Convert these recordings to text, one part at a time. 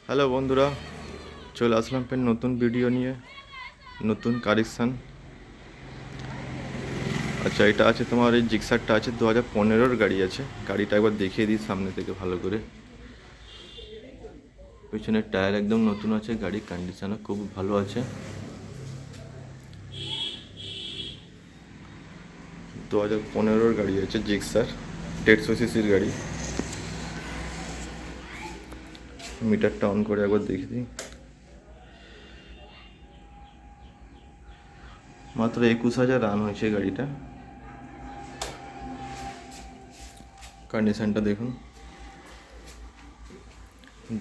Hello বন্ধুরা, চলে আসলাম ফের নতুন ভিডিও নিয়ে, নতুন কালেকশান। আচ্ছা, এটা আছে তোমার এই জিক্সারটা আছে 2015-র গাড়ি আছে। গাড়িটা একবার দেখিয়ে দিই সামনে থেকে ভালো করে। পিছনের টায়ার একদম নতুন আছে, গাড়ির কন্ডিশনও খুব ভালো আছে। 2015-র গাড়ি আছে জিক্সার, 150 সিসির গাড়ি। মিটারটা অন করে একবার দেখিয়ে দিই। মাত্র 21,000 রান হয়েছে গাড়িটা। কন্ডিশনটা দেখুন।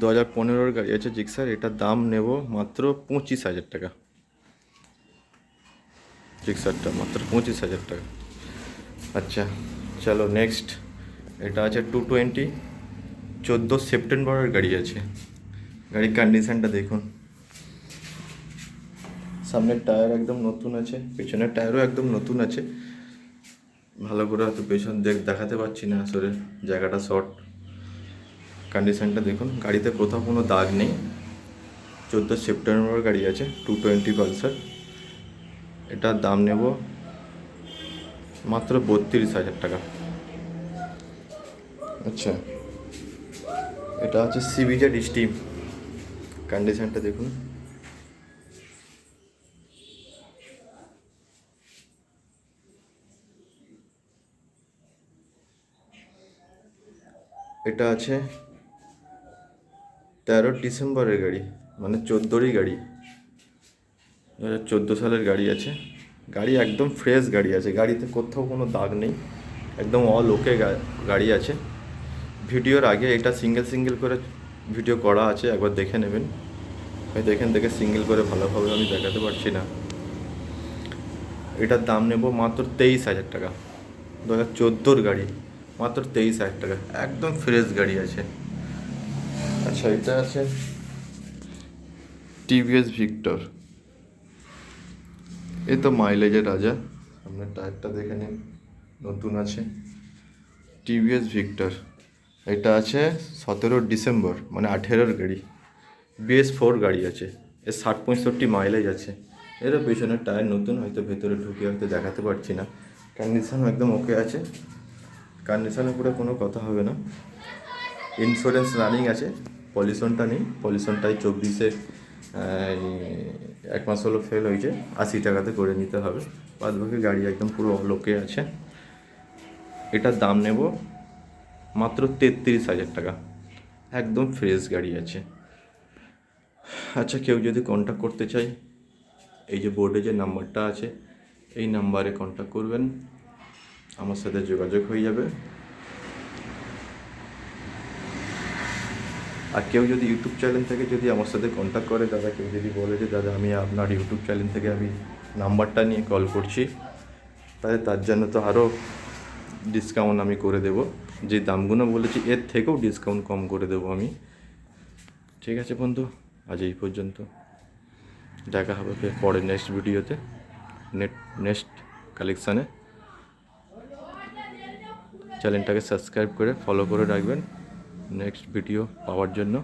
2015-র গাড়ি আছে জিক্সার, এটার দাম নেব মাত্র 25,000 টাকা। জিক্সারটা মাত্র 25,000 টাকা। আচ্ছা, চলো নেক্সট। এটা আছে 220, 14 সেপ্টেম্বরের গাড়ি আছে। গাড়ির কন্ডিশনটা দেখুন। সামনের টায়ার একদম নতুন আছে, পেছনের টায়ারও একদম নতুন আছে। ভালো করে হয়তো পেছন দেখাতে পারছি না, আসলে জায়গাটা শর্ট। কন্ডিশনটা দেখুন, গাড়িতে কোথাও কোনো দাগ নেই। 14 সেপ্টেম্বরের গাড়ি আছে, 220 পালসার। এটার দাম নেব মাত্র 32,000 টাকা। আচ্ছা, এটা হচ্ছে সিবিজেড স্টিম। কন্ডিশনটা দেখুন। এটা আছে 13 ডিসেম্বরের গাড়ি, মানে 14রই গাড়ি। 2014 সালের গাড়ি আছে। গাড়ি একদম ফ্রেশ গাড়ি আছে, গাড়িতে কোথাও কোনো দাগ নেই, একদম অল ওকে গাড়ি আছে। ভিডিওর আগে এটা সিঙ্গেল সিঙ্গেল করে ভিডিও করা আছে, একবার দেখে নেবেন। হয়তো এখান থেকে সিঙ্গেল করে ভালোভাবে আমি দেখাতে পারছি না। এটার দাম নেব মাত্র 23,000 টাকা। 2014 গাড়ি, মাত্র 23,000 টাকা, একদম ফ্রেশ গাড়ি আছে। আচ্ছা, এটা আছে টিভিএস ভিক্টর। এই তো মাইলেজের রাজা। সামনের টায়ারটা দেখে নিন, নতুন আছে। টিভিএস ভিক্টর, এটা আছে 17 ডিসেম্বর, মানে 18-র গাড়ি। BS4 গাড়ি আছে। এর 60-65 মাইলেজ আছে। এরও পেছনের টায়ার নতুন, হয়তো ভেতরে ঢুকে হয়তো দেখাতে পারছি না। কন্ডিশনও একদম ওকে আছে, কন্ডিশনের উপরে কোনো কথা হবে না। ইন্স্যুরেন্স রানিং আছে, পলিউশনটা নেই। পলিউশনটাই 24-এ 1 মাস হলো ফেল হয়েছে, 80 টাকাতে করে নিতে হবে। বাদ বাকি গাড়ি একদম পুরো লোকে আছে। এটার দাম নেব মাত্র 33,000 টাকা, একদম ফ্রেশ গাড়ি আছে। আচ্ছা, কেউ যদি কন্ট্যাক্ট করতে চাই, এই যে বোর্ডে যে নাম্বারটা আছে, এই নাম্বারে কন্ট্যাক্ট করবেন, আমার সাথে যোগাযোগ হয়ে যাবে। আর কেউ যদি ইউটিউব চ্যানেল থেকে যদি আমার সাথে কন্ট্যাক্ট করে, দাদা কেউ যদি বলে যে দাদা আমি আপনার ইউটিউব চ্যানেল থেকে আমি নাম্বারটা নিয়ে কল করছি, তাহলে তার জন্য তো আরও ডিসকাউন্ট আমি করে দেবো। যে দামগুলো বলেছি এর থেকেও ডিসকাউন্ট কম করে দেবো আমি। ঠিক আছে বন্ধু, আজ এই পর্যন্ত। দেখা হবে ফের পরে নেক্সট ভিডিওতে, নেক্সট কালেকশানে। চ্যানেলটাকে সাবস্ক্রাইব করে ফলো করে রাখবেন নেক্সট ভিডিও পাওয়ার জন্য।